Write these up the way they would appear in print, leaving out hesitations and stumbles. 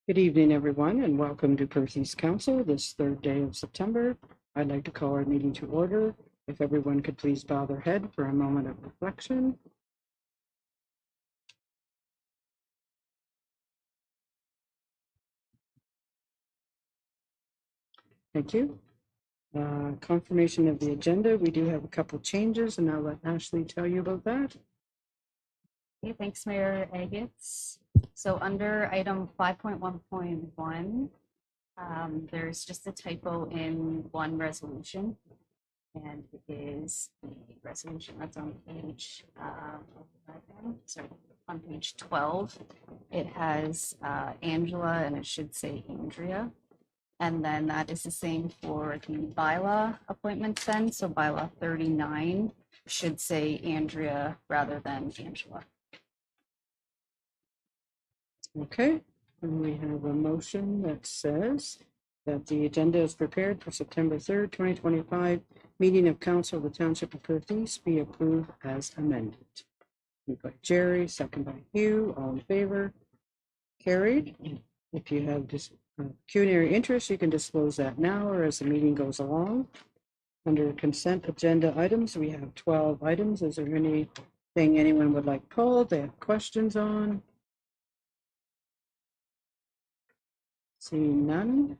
Good evening, everyone, and welcome to Perth East Council this third day of September. I'd like to call our meeting to order. If everyone could please bow their head for a moment of reflection. Thank you. Confirmation of the agenda. We do have a couple changes, and I'll let Ashley tell you about that. Okay, thanks, Mayor Agates. So under item 5.1.1, there's just a typo in one resolution. And it is the resolution that's on page, on page 12. It has Angela and it should say Andrea. And then that is the same for the bylaw appointments then. So bylaw 39 should say Andrea rather than Angela. Okay, and we have a motion that says that the agenda is prepared for September 3rd, 2025, meeting of Council of the Township of Perth East be approved as amended. Moved by Jerry, second by Hugh, all in favor. Carried. If you have pecuniary interest, you can disclose that now or as the meeting goes along. Under consent agenda items, we have 12 items. Is there anything anyone would like pulled? They have questions on? Seeing none.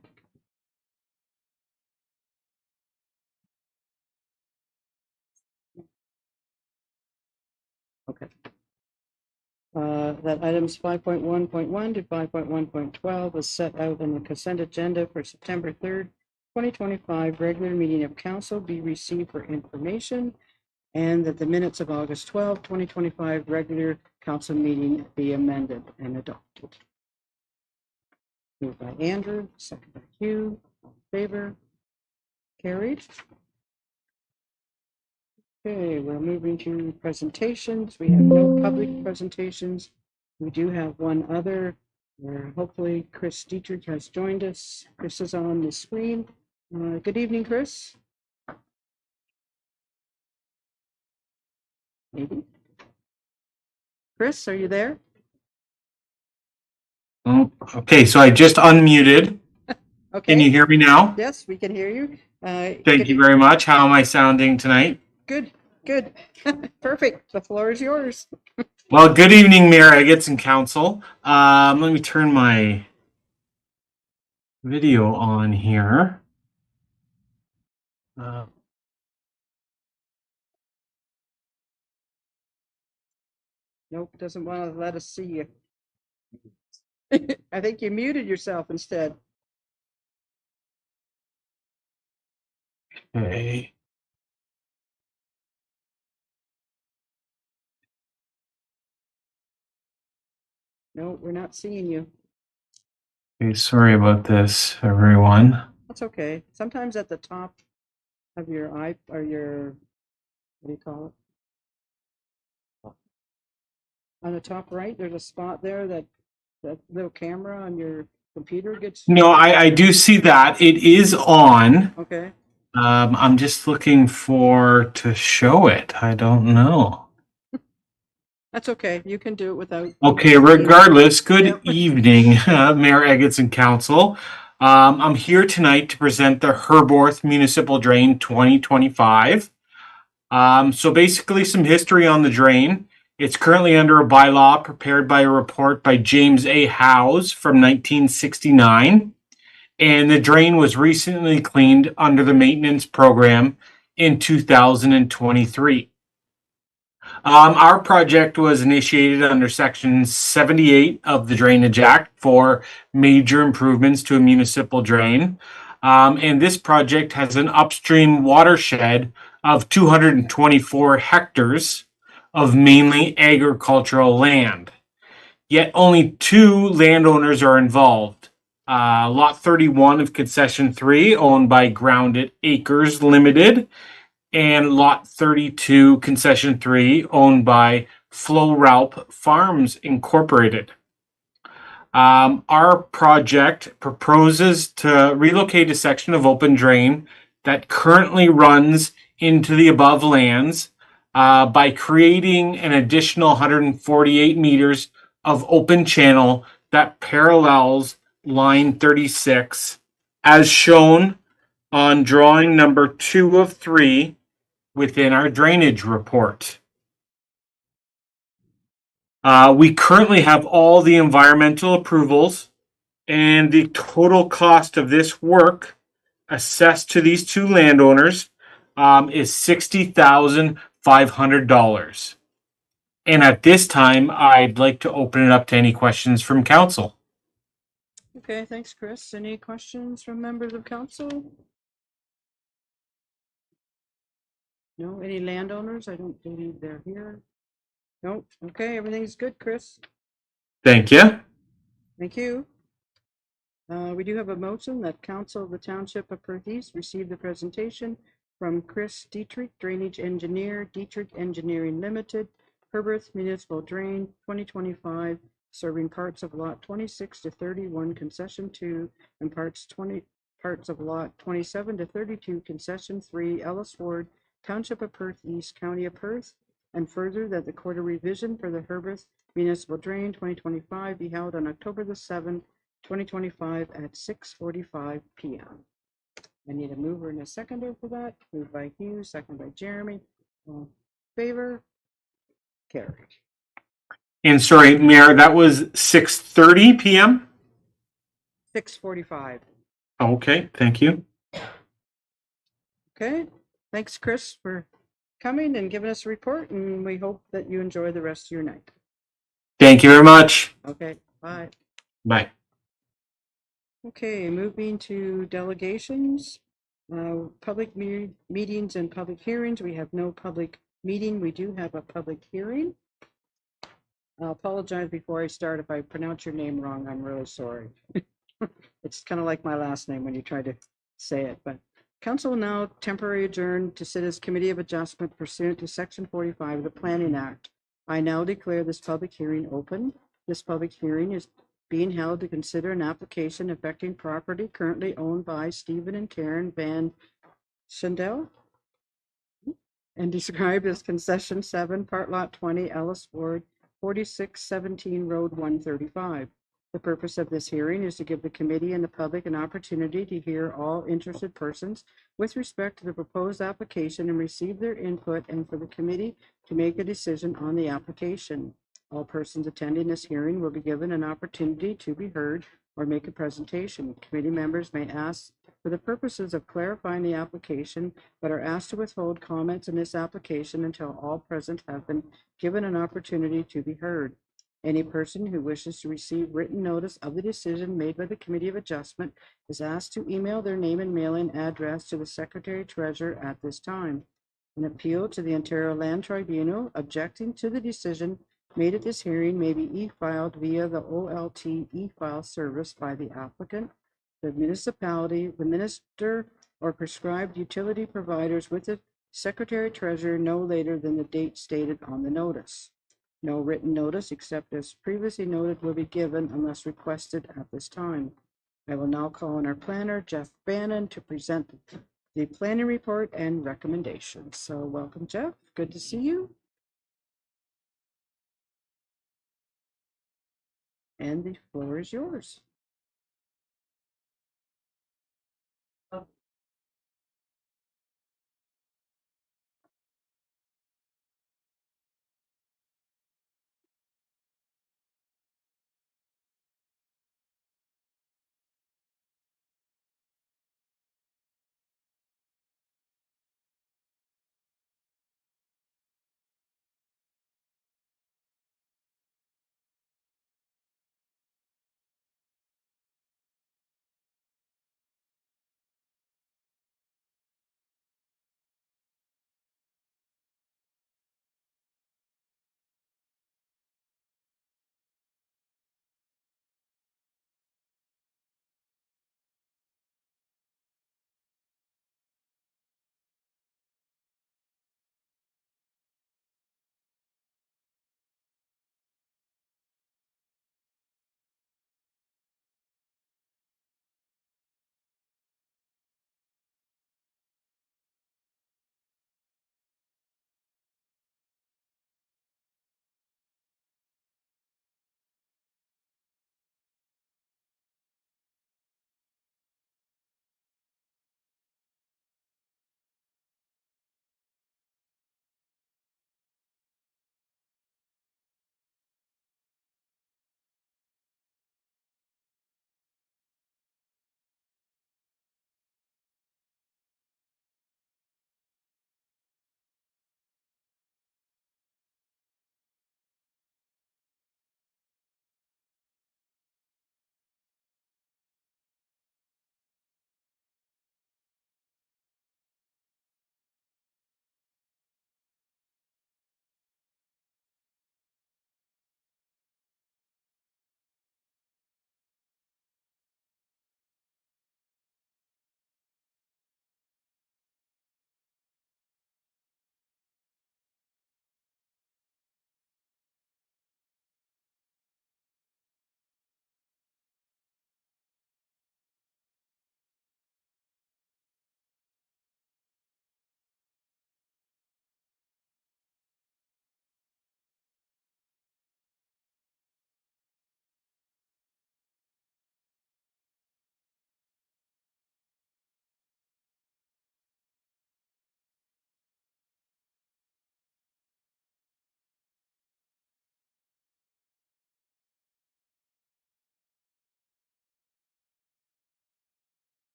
Okay. That items 5.1.1 to 5.1.12 is set out in the consent agenda for September 3rd, 2025 regular meeting of council be received for information, and that the minutes of August 12, 2025 regular council meeting be amended and adopted. Moved by Andrew, second by Hugh, all in favor. Carried. Okay, we're moving to presentations. We have no public presentations. We do have one other where hopefully Chris Dietrich has joined us. Chris is on the screen. Good evening, Chris. Maybe. Chris, are you there? Oh, okay, so I just unmuted. Okay. Can you hear me now? Yes, we can hear you. Thank you very much. How am I sounding tonight? Good, good. Perfect. The floor is yours. Well, good evening, Mayor Agates and Council. Let me turn my video on here. Nope, doesn't want to let us see you. I think you muted yourself instead. Okay. No, we're not seeing you. Okay, sorry about this, everyone. That's okay. Sometimes at the top of your eye or your, what do you call it? On the top right, there's a spot there that little camera on your computer gets. No, I do see that. It is on. Okay. I'm just looking to show it. I don't know. That's okay. You can do it without. Okay, regardless, good evening, Mayor Agates and Council. I'm here tonight to present the Herborth Municipal Drain 2025. So basically some history on the drain. It's currently under a bylaw prepared by a report by James A. Howes from 1969. And the drain was recently cleaned under the maintenance program in 2023. Our project was initiated under Section 78 of the Drainage Act for major improvements to a municipal drain. And this project has an upstream watershed of 224 hectares of mainly agricultural land. Yet only 2 landowners are involved. Lot 31 of Concession 3, owned by Grounded Acres Limited, and Lot 32, Concession 3, owned by Flo Raup Farms Incorporated. Our project proposes to relocate a section of open drain that currently runs into the above lands by creating an additional 148 meters of open channel that parallels line 36, as shown on drawing number 2 of 3 within our drainage report. We currently have all the environmental approvals, and the total cost of this work assessed to these two landowners is $60,500. And at this time, I'd like to open it up to any questions from council. Okay, thanks, Chris. Any questions from members of council? No, any landowners? I don't believe they're here. Nope. Okay, everything's good, Chris. Thank you. Thank you. We do have a motion that council of the township of Perth East receive the presentation from Chris Dietrich, drainage engineer, Dietrich Engineering Limited, Herbert Municipal Drain 2025, serving parts of lot 26 to 31, concession 2, and parts of lot 27 to 32, concession 3, Ellis Ward, Township of Perth East, County of Perth, and further that the quarter revision for the Herbert Municipal Drain 2025 be held on October the 7th, 2025 at 6:45 p.m. I need a mover and a seconder for that. Moved by Hugh, second by Jeremy. All in favor? Carried. And sorry, Mayor, that was 6:30 p.m. 6:45. Okay, thank you. Okay. Thanks, Chris, for coming and giving us a report, and we hope that you enjoy the rest of your night. Thank you very much. Okay, bye. Bye. Okay, moving to delegations, public meetings and public hearings. We have no public meeting. We do have a public hearing. I'll apologize before I start if I pronounce your name wrong. I'm really sorry. It's kind of like my last name when you try to say it, but council will now temporarily adjourn to sit as committee of adjustment pursuant to section 45 of the Planning Act. I now declare this public hearing open. This public hearing is being held to consider an application affecting property currently owned by Stephen and Karen Van Schendel and described as concession 7, part lot 20, Ellis Ward, 4617 Road 135. The purpose of this hearing is to give the committee and the public an opportunity to hear all interested persons with respect to the proposed application and receive their input, and for the committee to make a decision on the application. All persons attending this hearing will be given an opportunity to be heard or make a presentation. Committee members may ask for the purposes of clarifying the application, but are asked to withhold comments in this application until all present have been given an opportunity to be heard. Any person who wishes to receive written notice of the decision made by the Committee of Adjustment is asked to email their name and mailing address to the Secretary Treasurer at this time. An appeal to the Ontario Land Tribunal objecting to the decision made at this hearing may be e-filed via the OLT e-file service by the applicant, the municipality, the minister, or prescribed utility providers with the Secretary Treasurer no later than the date stated on the notice. No written notice, except as previously noted, will be given unless requested at this time. I will now call on our planner, Jeff Bannon, to present the planning report and recommendations. So welcome, Jeff. Good to see you. And the floor is yours.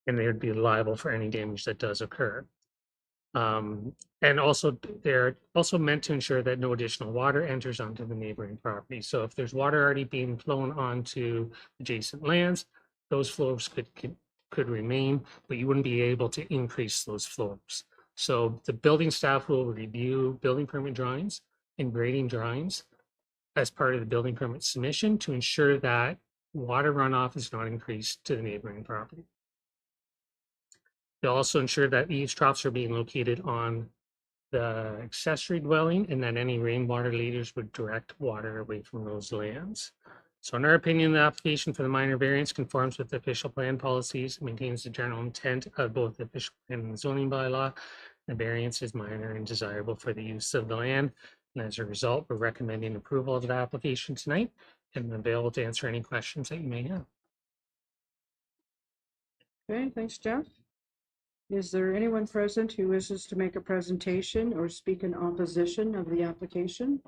and they would be liable for any damage that does occur. And also, they're also meant to ensure that no additional water enters onto the neighboring property. So if there's water already being flown onto adjacent lands, those flows could remain, but you wouldn't be able to increase those flows. So the building staff will review building permit drawings and grading drawings as part of the building permit submission to ensure that water runoff is not increased to the neighboring property. They'll also ensure that eaves troughs are being located on the accessory dwelling and that any rainwater leaders would direct water away from those lands. So in our opinion, the application for the minor variance conforms with the official plan policies, maintains the general intent of both the official plan and the zoning bylaw. The variance is minor and desirable for the use of the land. And as a result, we're recommending approval of the application tonight and available to answer any questions that you may have. Okay, thanks, Jeff. Is there anyone present who wishes to make a presentation or speak in opposition of the application?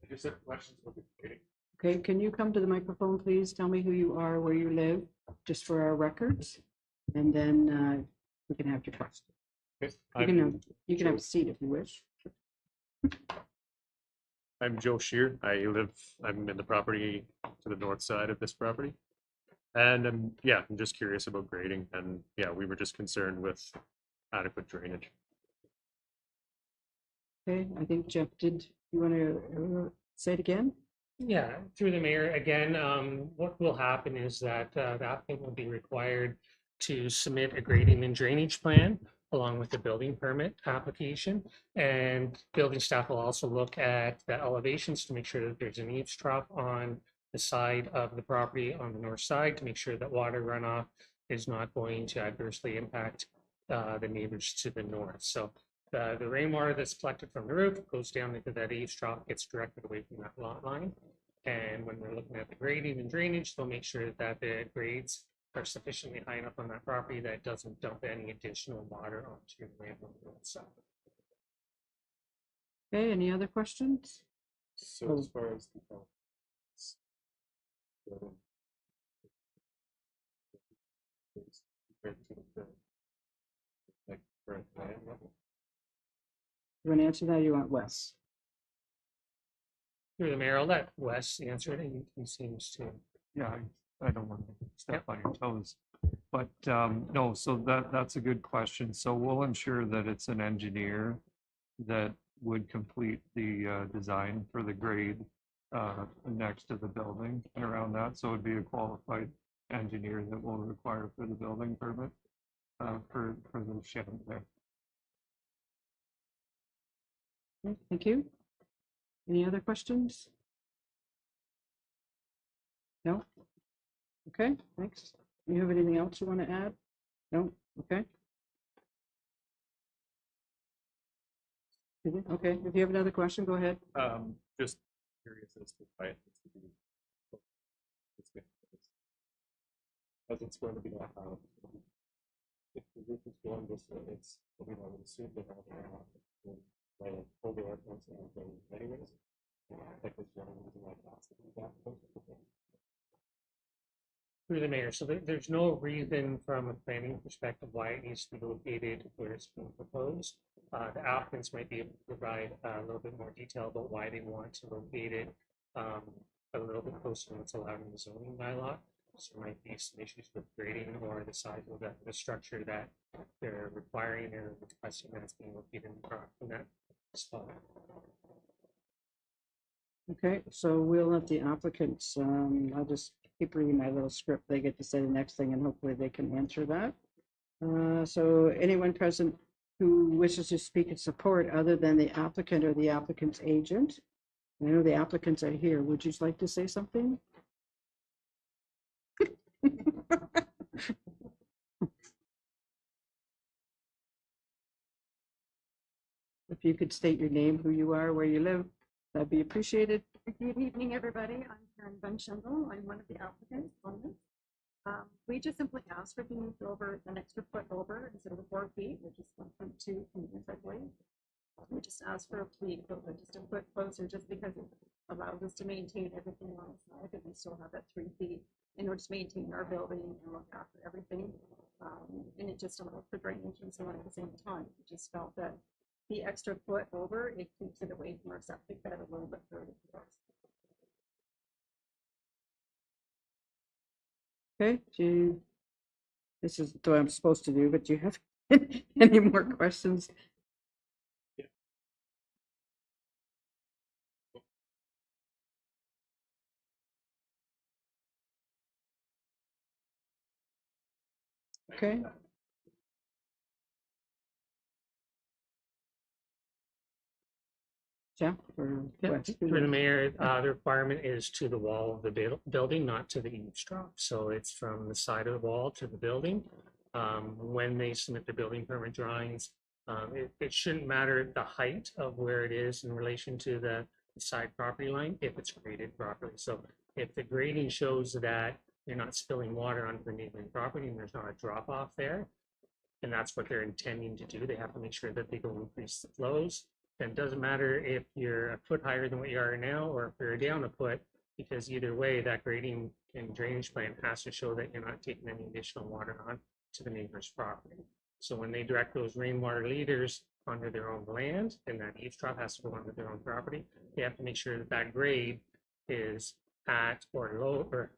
I just have questions about the grading. Okay, can you come to the microphone, please? Tell me who you are, where you live, just for our records, and then we can have your question. You can have a seat if you wish. I'm Joe Shear. I'm in the property to the north side of this property. And I'm just curious about grading, and we were just concerned with adequate drainage. Okay, I think Jeff did. You want to say it again? Yeah, through the mayor, again, what will happen is that the applicant will be required to submit a grading and drainage plan along with the building permit application. And building staff will also look at the elevations to make sure that there's an eaves trough on the side of the property on the north side to make sure that water runoff is not going to adversely impact the neighbors to the north. So the rainwater that's collected from the roof goes down into that eaves trough, gets directed away from that lot line. And when they're looking at the grading and drainage, they'll make sure that the grades are sufficiently high enough on that property that it doesn't dump any additional water onto the land on the north side. Okay, any other questions? So as far as the like current plan level. You want to answer that or you want Wes? Through the mayor, I'll let Wes answer it. He seems to. Yeah, I don't want to step on your toes, but no, so that's a good question. So we'll ensure that it's an engineer that would complete the design for the grade next to the building and around that. So it'd be a qualified engineer that will require for the building permit for the shed there. Okay, thank you. Any other questions? No? Okay, thanks. You have anything else you want to add? No? Okay. Okay, if you have another question, go ahead. Just curious as to why it needs to be. As it's going to be that if the roof is going this way, it's I would assume that like older airplanes and anyways. Like this one using like that. Through the mayor, so there's no reason from a planning perspective why it needs to be located where it's being proposed. The applicants might be able to provide a little bit more detail about why they want to locate it a little bit closer to what's allowed in the zoning bylaw. So there might be some issues with grading or the size of the structure that they're requiring or requesting that's being located in that spot. Okay, so we'll let the applicants, I'll just keep reading my little script. They get to say the next thing and hopefully they can answer that. So anyone present who wishes to speak in support other than the applicant or the applicant's agent? I know the applicants are here. Would you like to say something? If you could state your name, who you are, where you live, that'd be appreciated. Good evening, everybody. I'm Karen Bunchundle. I'm one of the applicants on this. We just simply asked for it to move over an extra foot over instead of the 4 feet, which is 1.2 meters, I believe. We just asked for a fleet, but just a foot closer, just because it allows us to maintain everything on the side, and we still have that 3 feet in order to maintain our building and look after everything. And it just allows for drainage and so on at the same time. We just felt that the extra foot over, it keeps it away from our septic bed a little bit further. Okay, this is what I'm supposed to do, but do you have any more questions? Okay. Jeff or Yeah, Wes? through the mayor, the requirement is to the wall of the building, not to the eavesdrop. So it's from the side of the wall to the building. When they submit the building permit drawings, it shouldn't matter the height of where it is in relation to the side property line if it's graded properly. So if the grading shows that you're not spilling water onto the neighboring property and there's not a drop off there, and that's what they're intending to do, they have to make sure that they don't increase the flows. And it doesn't matter if you're a foot higher than what you are now, or if you're down a foot, because either way, that grading and drainage plan has to show that you're not taking any additional water on to the neighbor's property. So when they direct those rainwater leaders onto their own land, and that eavesdrop has to go onto their own property, they have to make sure that that grade is at or lower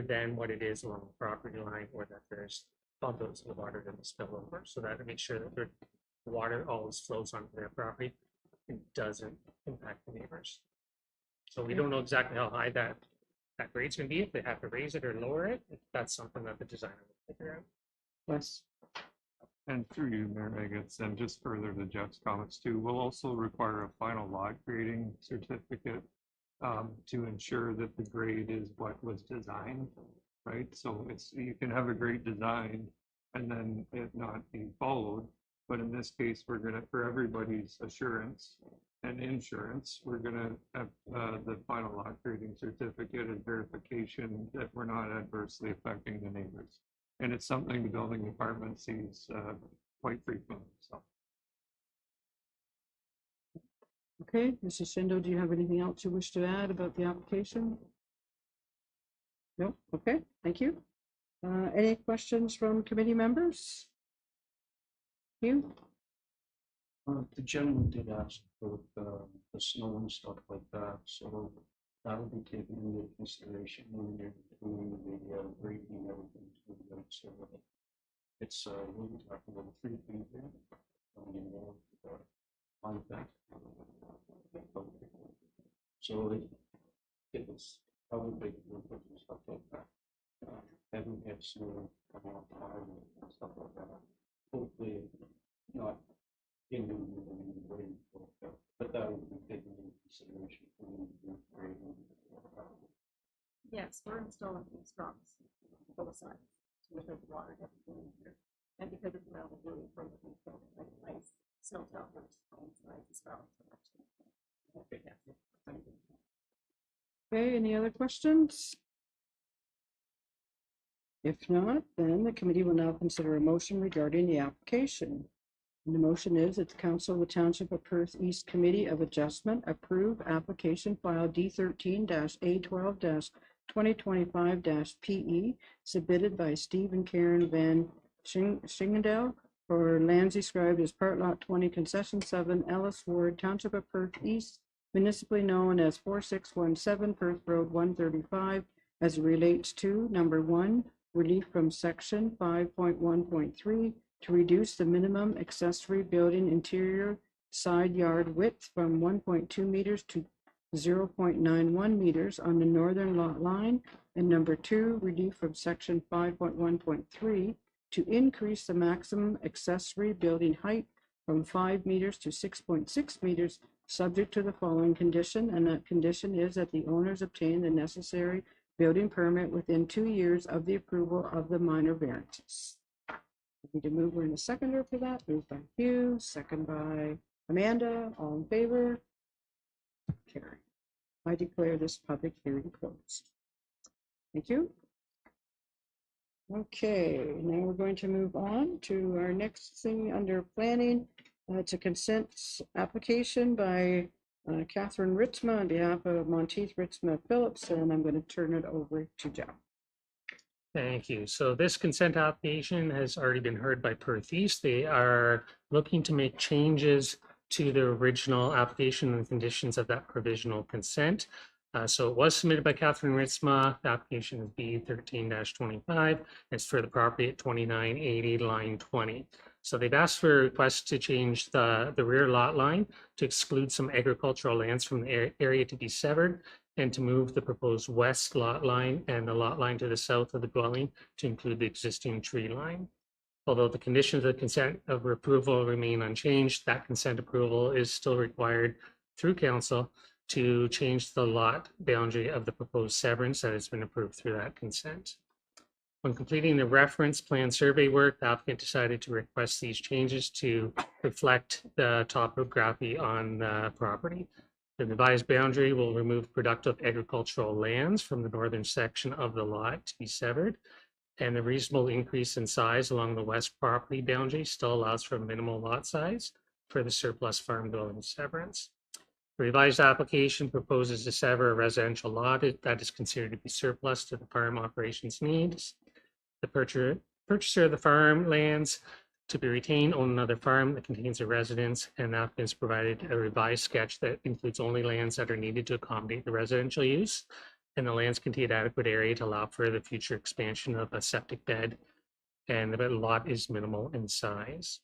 than what it is along the property line, or that there's bubbles of water that will spill over, so that to make sure that their water always flows onto their property and doesn't impact the neighbors. So we don't know exactly how high that grade's gonna be, if they have to raise it or lower it. That's something that the designer will figure out. Wes? And through you, Mayor Meggetts, and just further to Jeff's comments too, we'll also require a final lot grading certificate to ensure that the grade is what was designed, right? So you can have a great design and then it not be followed. But in this case, we're gonna, for everybody's assurance and insurance, we're gonna have the final lot grading certificate as verification that we're not adversely affecting the neighbors. And it's something the building department sees quite frequently, so. Okay, Mrs. Shindo, do you have anything else you wish to add about the application? No, okay, thank you. Any questions from committee members? You? The gentleman did ask for the snow and stuff like that, so that'll be taken into consideration when you're doing the grading and everything. So it's we're talking about 3 feet there. On that. So it was probably big and stuff like that. Having had snow come out and stuff like that. Hopefully not in the way, but that would be taken into consideration for the grading. Yes, we're installing these drops both sides to make the water get in here. And because it's metal, really from the control, like ice, snow towers on sides as well. Okay, yeah. Okay, any other questions? If not, then the committee will now consider a motion regarding the application. And the motion is that the Council of the Township of Perth East Committee of Adjustment approve application file D13-A12-2025-PE submitted by Steve and Karen Van Schingendel for lands described as Part Lot 20 Concession 7 Ellis Ward, Township of Perth East, municipally known as 4617 Perth Road 135, as it relates to number 1, relief from section 5.1.3 to reduce the minimum accessory building interior side yard width from 1.2 meters to 0.91 meters on the northern lot line, and number 2, relief from section 5.1.3 to increase the maximum accessory building height from 5 meters to 6.6 meters, subject to the following condition, and that condition is that the owners obtain the necessary building permit within 2 years of the approval of the minor variances. We need to move in a seconder for that. Moved by Hugh, second by Amanda. All in favor? Carry. I declare this public hearing closed. Thank you. Okay, now we're going to move on to our next thing under planning. It's a consent application by Catherine Ritzma on behalf of Monteith Ritzma Phillips, and I'm going to turn it over to Jeff. Thank you. So this consent application has already been heard by Perth East. They are looking to make changes to the original application and conditions of that provisional consent. So it was submitted by Catherine Ritzma. The application is B13-25. It's for the property at 2980 line 20. So they've asked for a request to change the rear lot line to exclude some agricultural lands from the area to be severed, and to move the proposed west lot line and the lot line to the south of the dwelling to include the existing tree line. Although the conditions of consent of approval remain unchanged, that consent approval is still required through council to change the lot boundary of the proposed severance that has been approved through that consent. When completing the reference plan survey work, the applicant decided to request these changes to reflect the topography on the property. The revised boundary will remove productive agricultural lands from the northern section of the lot to be severed, and the reasonable increase in size along the west property boundary still allows for a minimal lot size for the surplus farm dwelling severance. The revised application proposes to sever a residential lot that is considered to be surplus to the farm operations needs. The purchaser of the farm lands to be retained on another farm that contains a residence, and that has provided a revised sketch that includes only lands that are needed to accommodate the residential use, and the lands contain adequate area to allow for the future expansion of a septic bed, and the lot is minimal in size.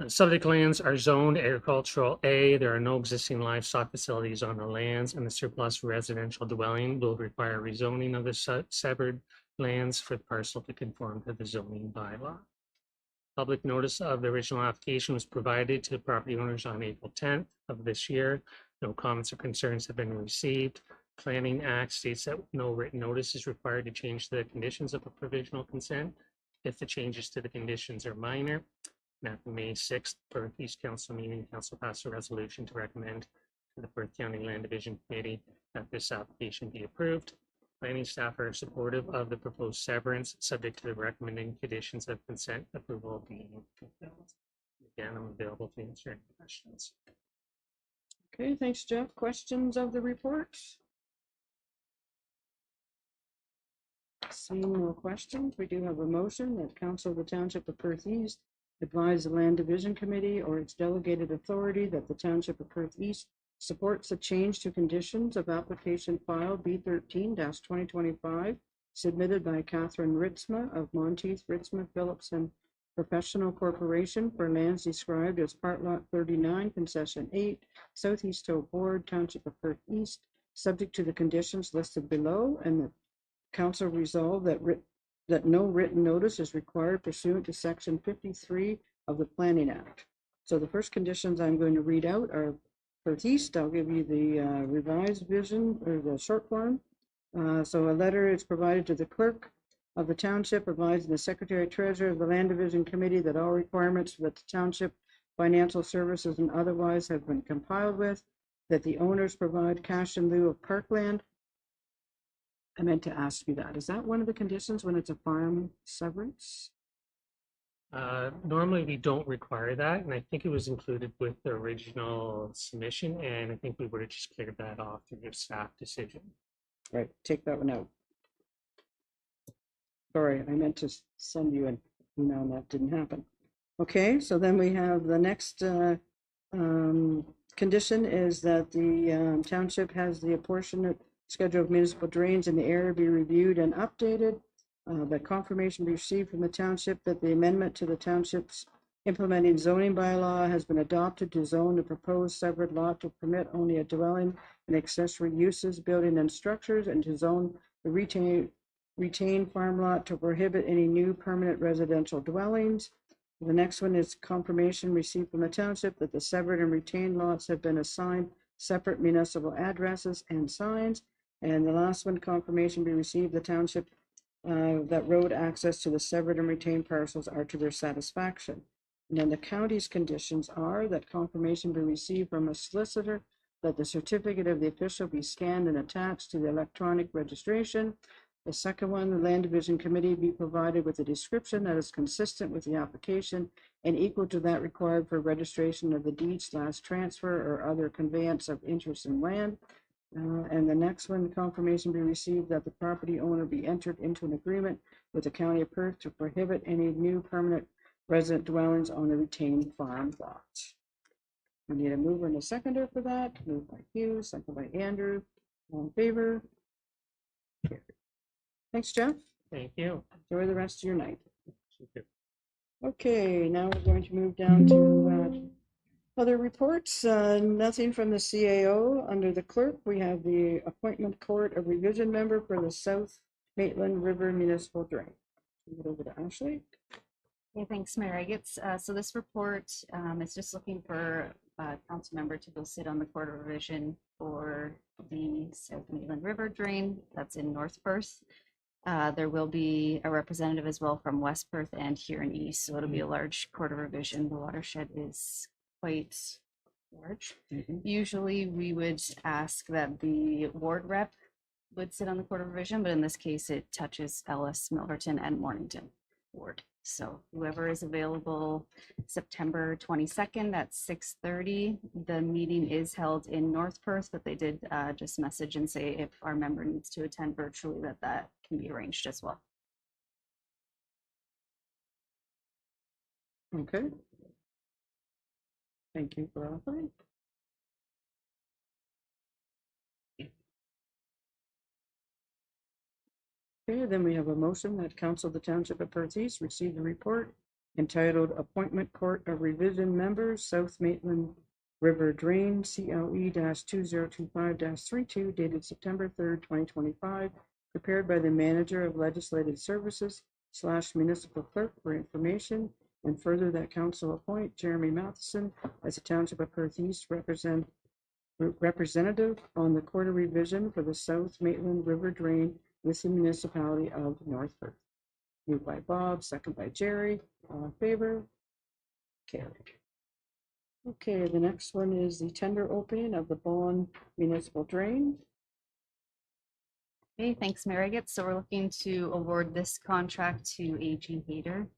Subject lands are zoned agricultural A. There are no existing livestock facilities on the lands, and the surplus residential dwelling will require rezoning of the severed lands for the parcel to conform to the zoning bylaw. Public notice of the original application was provided to property owners on April 10th of this year. No comments or concerns have been received. Planning Act states that no written notice is required to change the conditions of a provisional consent if the changes to the conditions are minor. And at the May 6th Perth East Council meeting, Council passed a resolution to recommend to the Perth County Land Division Committee that this application be approved. Planning staff are supportive of the proposed severance, subject to the recommending conditions of consent approval being fulfilled. Again, I'm available to answer any questions. Okay, thanks, Jeff. Questions of the report? Seeing no questions, we do have a motion that Council of the Township of Perth East advise the Land Division Committee or its delegated authority that the Township of Perth East supports the change to conditions of application file B13-2025 submitted by Catherine Ritzma of Monteith Ritzma Phillips and Professional Corporation for lands described as Part Lot 39, Concession 8, Southeast Toe Board, Township of Perth East, subject to the conditions listed below, and the Council resolved that no written notice is required pursuant to Section 53 of the Planning Act. So the first conditions I'm going to read out are Perth East. I'll give you the revised vision or the short form. So a letter is provided to the clerk of the township advising the secretary treasurer of the Land Division Committee that all requirements for the township financial services and otherwise have been compiled with, that the owners provide cash in lieu of parkland. I meant to ask you that. Is that one of the conditions when it's a farm severance? Normally, we don't require that, and I think it was included with the original submission, and I think we would have just cleared that off through your staff decision. Right, take that one out. Sorry, I meant to send you an email and that didn't happen. Okay, so then we have the next condition is that the township has the apportionment schedule of municipal drains in the area be reviewed and updated. That confirmation be received from the township that the amendment to the township's implementing zoning bylaw has been adopted to zone the proposed severed lot to permit only a dwelling and accessory uses, building and structures, and to zone the retained farm lot to prohibit any new permanent residential dwellings. The next one is confirmation received from the township that the severed and retained lots have been assigned separate municipal addresses and signs. And the last one, confirmation be received the township that road access to the severed and retained parcels are to their satisfaction. And then the county's conditions are that confirmation be received from a solicitor that the certificate of the official be scanned and attached to the electronic registration, The second one, the Land Division Committee be provided with a description that is consistent with the application and equal to that required for registration of the deed/transfer or other conveyance of interest in land. And the next one, confirmation be received that the property owner be entered into an agreement with the County of Perth to prohibit any new permanent resident dwellings on the retained farm lot. We need a mover and a seconder for that. Moved by Hugh, second by Andrew. All in favor? Carried. Thanks, Jeff. Thank you. Enjoy the rest of your night. Okay, now we're going to move down to other reports. Nothing from the CAO. Under the clerk, we have the appointment court of revision member for the South Maitland River Municipal Drain. Move it over to Ashley. Okay, thanks, Mayor Agates. So this report is just looking for a council member to go sit on the Court of Revision for the South Maitland River Drain that's in North Perth. There will be a representative as well from West Perth and Huron East, so it'll be a large Court of Revision. The watershed is quite large. Usually we would ask that the ward rep would sit on the Court of Revision, but in this case it touches Ellis, Milverton, and Mornington ward. So whoever is available September 22nd at 6:30. The meeting is held in North Perth, but they did just message and say if our member needs to attend virtually, that can be arranged as well. Okay. Thank you for offering. Okay, then we have a motion that Council of the Township of Perth East receive the report entitled Appointment Court of Revision Members, South Maitland River Drain, CLE-2025-32, dated September 3rd, 2025, prepared by the Manager of Legislative Services / Municipal Clerk for information, and further that Council appoint Jeremy Matheson as the Township of Perth East representative on the Court of Revision for the South Maitland River Drain with the municipality of North Perth. Moved by Bob, second by Jerry. All in favor? Carried. Okay, the next one is the tender opening of the Vaughan Municipal Drain. Okay, thanks, Mayor Agates. So we're looking to award this contract to AG Hayter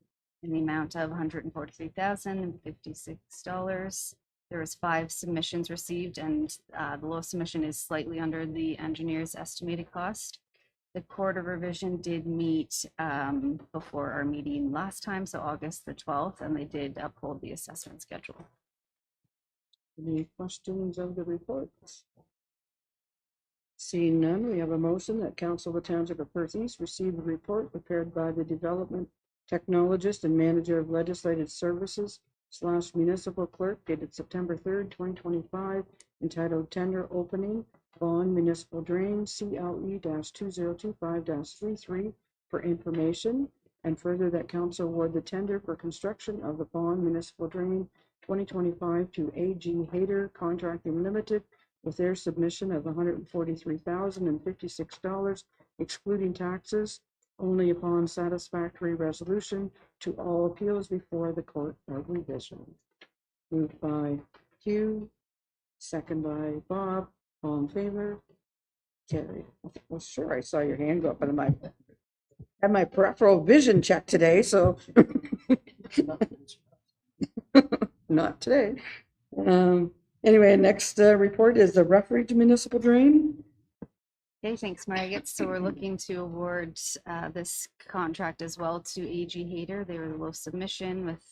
in the amount of $143,056. There was 5 submissions received, and the lowest submission is slightly under the engineer's estimated cost. The Court of Revision did meet before our meeting last time, so August the 12th, and they did uphold the assessment schedule. Any questions of the report? Seeing none, we have a motion that Council of the Township of Perth East receive the report prepared by the Development Technologist and Manager of Legislative Services / Municipal Clerk dated September 3rd, 2025, entitled Tender Opening Vaughan Municipal Drain, CLE-2025-33, for information, and further that Council award the tender for construction of the Vaughan Municipal Drain 2025 to AG Hayter Contracting Limited with their submission of $143,056, excluding taxes, only upon satisfactory resolution to all appeals before the Court of Revision. Moved by Hugh, second by Bob. All in favor? Carried. Well, sure, I saw your hand go up, and I had my peripheral vision checked today, so not today. Anyway, next report is the Rough Ridge Municipal Drain. Okay, thanks, Mayor Agates. So we're looking to award this contract as well to AG Hayter. They were the lowest submission with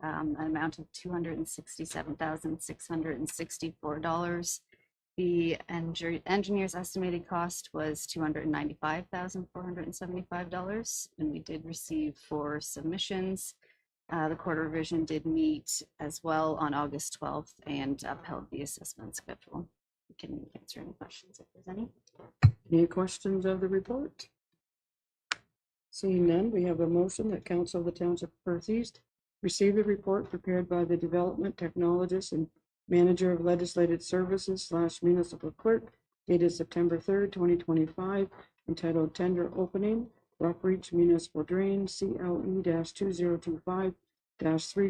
an amount of $267,664. The engineer's estimated cost was $295,475, and we did receive 4 submissions. The Court of Revision did meet as well on August 12th and upheld the assessment schedule. We can answer any questions if there's any. Any questions of the report? Seeing none, we have a motion that Council of the Township of Perth East receive the report prepared by the Development Technologist and Manager of Legislative Services / Municipal Clerk dated September 3rd, 2025, entitled Tender Opening, Rough Ridge Municipal Drain, CLE-2025-34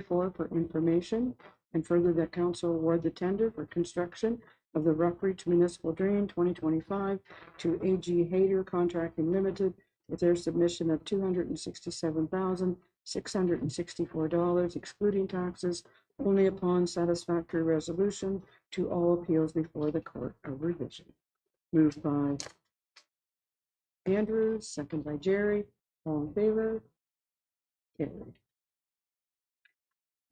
for information, and further that Council award the tender for construction of the Rockridge Municipal Drain 2025 to AG Hayter Contracting Limited with their submission of $267,664, excluding taxes, only upon satisfactory resolution to all appeals before the Court of Revision. Moved by Andrew, second by Jerry. All in favor? Carried.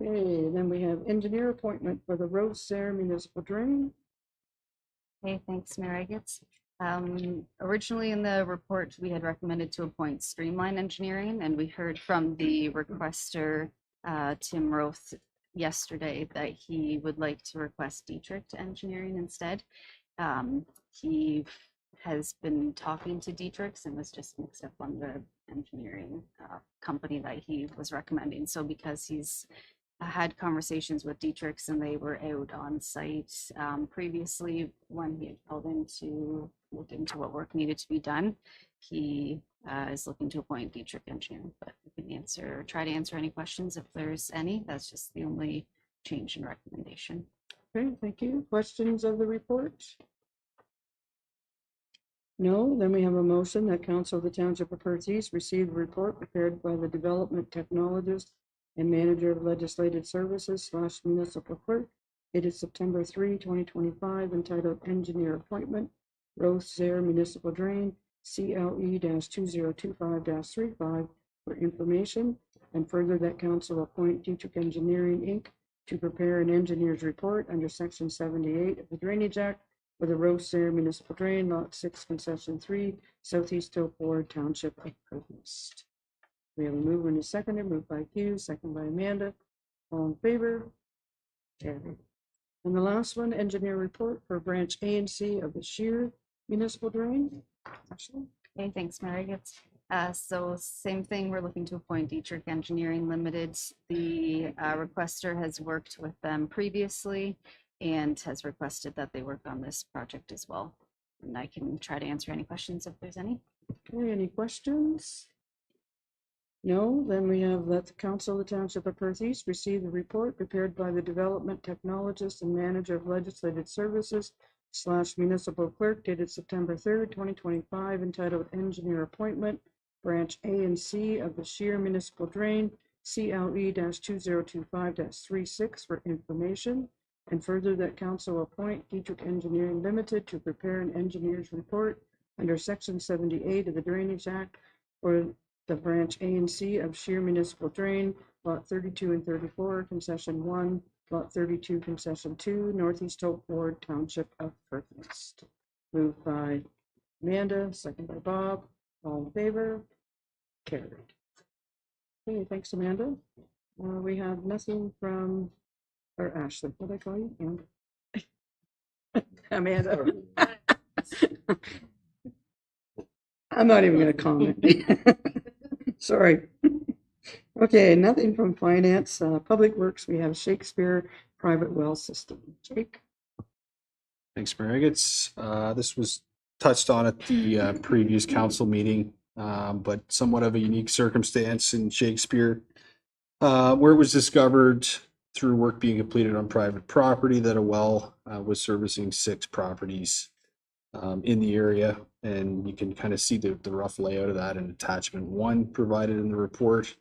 Okay, then we have engineer appointment for the Rose Sayre Municipal Drain. Okay, thanks, Mayor Agates. Originally in the report, we had recommended to appoint Streamline Engineering, and we heard from the requester, Tim Roth, yesterday that he would like to request Dietrich Engineering instead. He has been talking to Dietrich's and was just mixed up on the engineering company that he was recommending. So because he's had conversations with Dietrich's and they were out on site previously when he had called in to look into what work needed to be done, he is looking to appoint Dietrich Engineering. But we can try to answer any questions if there's any. That's just the only change in recommendation. Okay, thank you. Questions of the report? No, then we have a motion that Council of the Township of Perth East receive the report prepared by the Development Technologist and Manager of Legislative Services / Municipal Clerk, dated September 3, 2025, entitled Engineer Appointment, Rose Sayre Municipal Drain, CLE-2025-35 for information, and further that Council appoint Dietrich Engineering, Inc. to prepare an engineer's report under Section 78 of the Drainage Act for the Rose Sayre Municipal Drain, Lot 6, Concession 3, Southeast Hope Ward, Township of Perth East. We have a mover and a seconder, moved by Hugh, second by Amanda. All in favor? Carried. And the last one, engineer report for branch A and C of the Sheer Municipal Drain. Ashley? Okay, thanks, Mayor Agates. So same thing, we're looking to appoint Dietrich Engineering Limited. The requester has worked with them previously and has requested that they work on this project as well. And I can try to answer any questions if there's any. Okay, any questions? No, then we have that the Council of the Township of Perth East receive the report prepared by the Development Technologist and Manager of Legislative Services / Municipal Clerk, dated September 3rd, 2025, entitled Engineer Appointment, Branch A and C of the Sheer Municipal Drain, CLE-2025-36 for information, and further that Council appoint Dietrich Engineering Limited to prepare an engineer's report under Section 78 of the Drainage Act for the Branch A and C of Sheer Municipal Drain, Lot 32 and 34, Concession 1, Lot 32, Concession 2, Northeast Hope Ward, Township of Perth East. Moved by Amanda, second by Bob. All in favor? Carried. Okay, thanks, Amanda. We have nothing from, or Ashley, what did I call you? Amanda. I'm not even going to comment. Sorry. Okay, nothing from finance. Public Works, we have Shakespeare Private Well System. Jake? Thanks, Mayor Agates. This was touched on at the previous council meeting, but somewhat of a unique circumstance in Shakespeare, where it was discovered through work being completed on private property that a well was servicing 6 properties in the area. And you can kind of see the rough layout of that in attachment 1 provided in the report.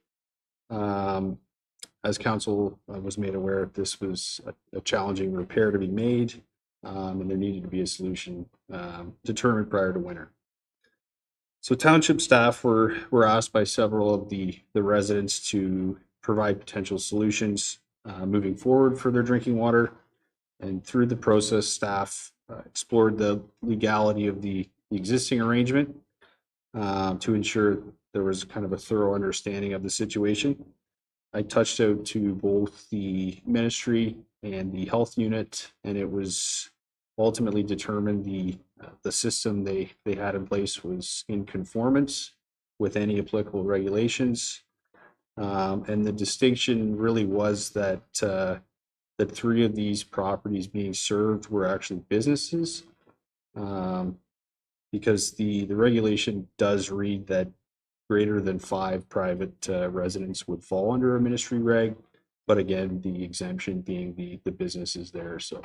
As council was made aware, this was a challenging repair to be made, and there needed to be a solution determined prior to winter. So township staff were asked by several of the residents to provide potential solutions moving forward for their drinking water. And through the process, staff explored the legality of the existing arrangement to ensure there was kind of a thorough understanding of the situation. I touched out to both the ministry and the health unit, and it was ultimately determined the system they had in place was in conformance with any applicable regulations. And the distinction really was that that 3 of these properties being served were actually businesses, because the regulation does read that greater than 5 private residents would fall under a ministry reg, but again, the exemption being the businesses there. So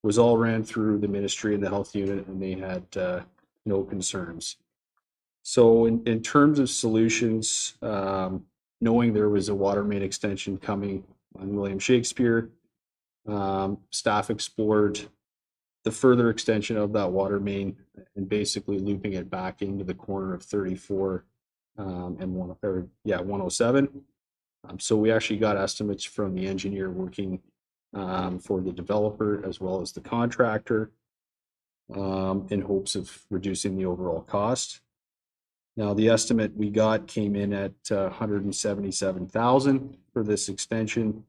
was all ran through the ministry and the health unit, and they had no concerns. So in terms of solutions, knowing there was a water main extension coming on William Shakespeare, staff explored the further extension of that water main and basically looping it back into the corner of 34 and 107. So we actually got estimates from the engineer working for the developer as well as the contractor in hopes of reducing the overall cost. Now, the estimate we got came in at 177,000 for this extension,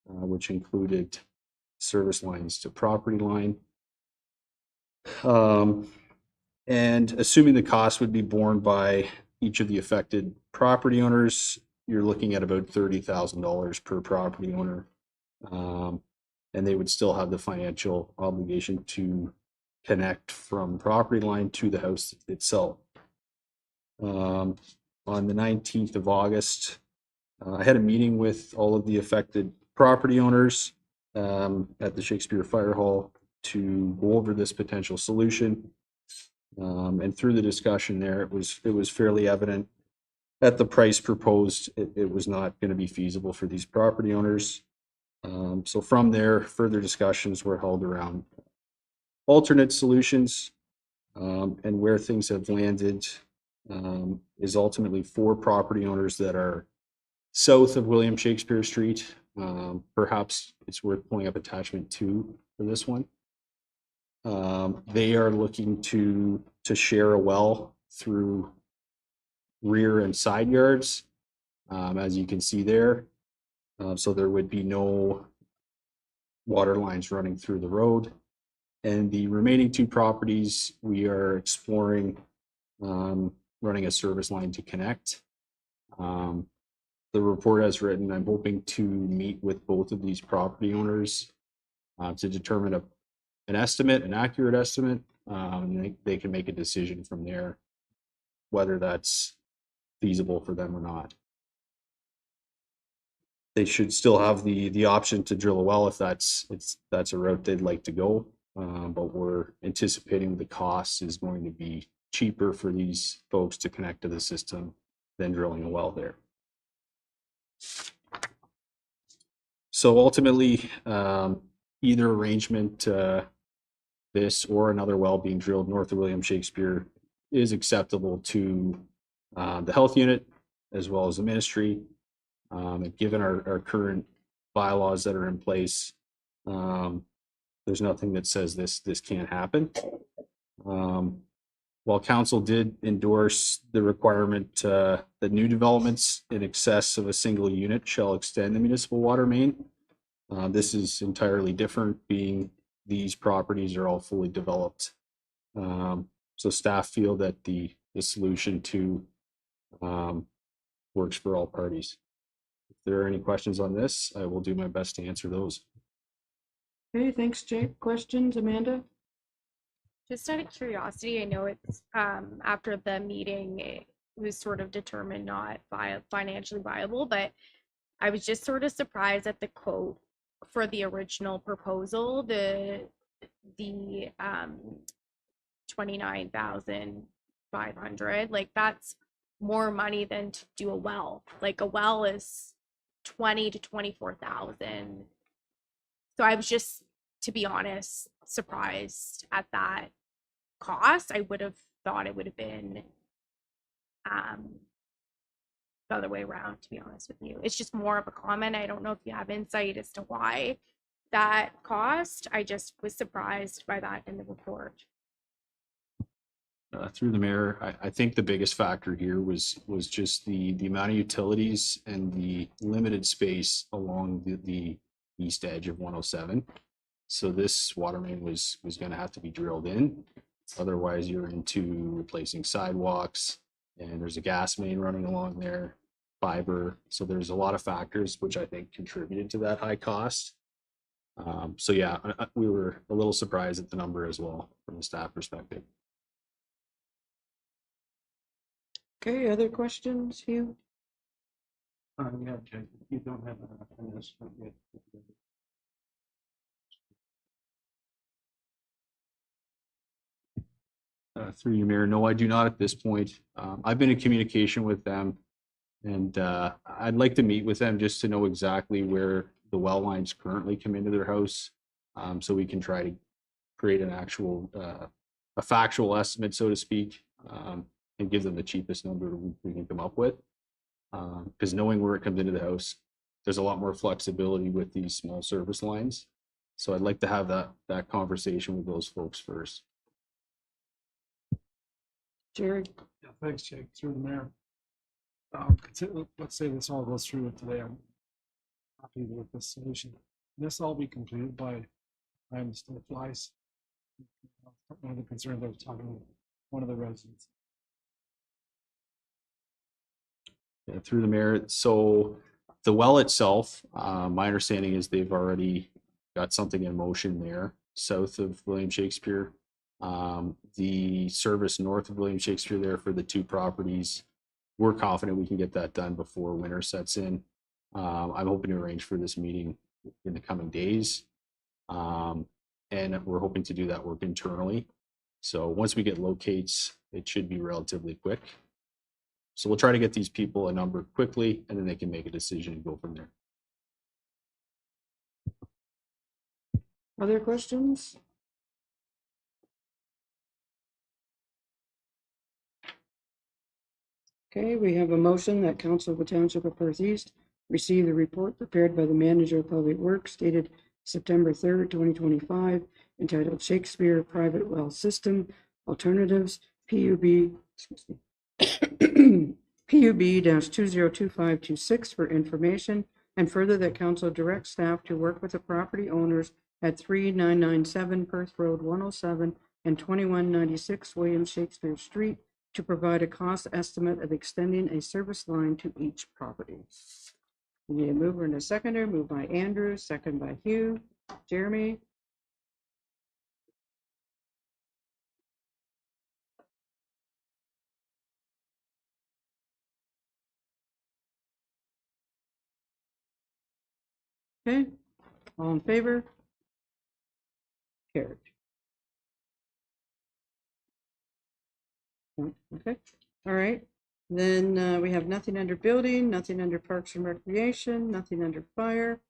which included service lines to property line. And assuming the cost would be borne by each of the affected property owners, you're looking at about $30,000 per property owner. And they would still have the financial obligation to connect from property line to the house itself. On the 19th of August, I had a meeting with all of the affected property owners at the Shakespeare Fire Hall to go over this potential solution. And through the discussion there, it was fairly evident at the price proposed, it was not going to be feasible for these property owners. So from there, further discussions were held around alternate solutions, and where things have landed is ultimately 4 property owners that are south of William Shakespeare Street. Perhaps it's worth pulling up attachment 2 for this one. They are looking to share a well through rear and side yards, as you can see there. So there would be no water lines running through the road. And the remaining 2 properties, we are exploring running a service line to connect. The report as written, I'm hoping to meet with both of these property owners to determine an estimate, an accurate estimate. They can make a decision from there whether that's feasible for them or not. They should still have the option to drill a well if that's a route they'd like to go. But we're anticipating the cost is going to be cheaper for these folks to connect to the system than drilling a well there. So ultimately, either arrangement, this or another well being drilled north of William Shakespeare, is acceptable to the health unit as well as the ministry. And given our current bylaws that are in place, there's nothing that says this can't happen. While council did endorse the requirement that new developments in excess of a single unit shall extend the municipal water main, this is entirely different, being these properties are all fully developed. So staff feel that the solution to works for all parties. If there are any questions on this, I will do my best to answer those. Okay, thanks, Jake. Questions, Amanda? Just out of curiosity, I know it's after the meeting, it was sort of determined not financially viable, but I was just sort of surprised at the quote for the original proposal, the 29,500. Like, that's more money than to do a well. Like, a well is 20 to 24,000. So I was just, to be honest, surprised at that cost. I would have thought it would have been the other way around, to be honest with you. It's just more of a comment. I don't know if you have insight as to why that cost. I just was surprised by that in the report. Through the mayor, I think the biggest factor here was just the amount of utilities and the limited space along the east edge of 107. So this water main was going to have to be drilled in. Otherwise, you're into replacing sidewalks, and there's a gas main running along there, fiber. So there's a lot of factors which I think contributed to that high cost. So yeah, we were a little surprised at the number as well from a staff perspective. Okay, other questions, Hugh? Yeah, Jake, you don't have an estimate yet. through you, Mayor. No, I do not at this point. I've been in communication with them, and I'd like to meet with them just to know exactly where the well lines currently come into their house, so we can try to create an actual, a factual estimate, so to speak, and give them the cheapest number we can come up with. Because knowing where it comes into the house, there's a lot more flexibility with these small service lines. So I'd like to have that conversation with those folks first. Jared? Yeah, thanks, Jake, through the mayor. Let's say this all goes through today. I'm happy with this solution. This all be completed by time still flies. One of the concerns I was talking with one of the residents. Yeah, through the mayor. So the well itself, my understanding is they've already got something in motion there south of William Shakespeare. The service north of William Shakespeare there for the two properties, we're confident we can get that done before winter sets in. I'm hoping to arrange for this meeting in the coming days. And we're hoping to do that work internally. So once we get locates, it should be relatively quick. So we'll try to get these people a number quickly, and then they can make a decision and go from there. Other questions? Okay, we have a motion that Council of the Township of Perth East receive the report prepared by the Manager of Public Works dated September 3rd, 2025, entitled Shakespeare Private Well System Alternatives, PUB, PUB-202526 for information, and further that council directs staff to work with the property owners at 3997 Perth Road 107 and 2196 William Shakespeare Street to provide a cost estimate of extending a service line to each property. We need a mover and a seconder, moved by Andrew, second by Hugh. Jeremy? Okay, all in favor? Carried. Okay, all right. Then we have nothing under building, nothing under parks and recreation, nothing under fire.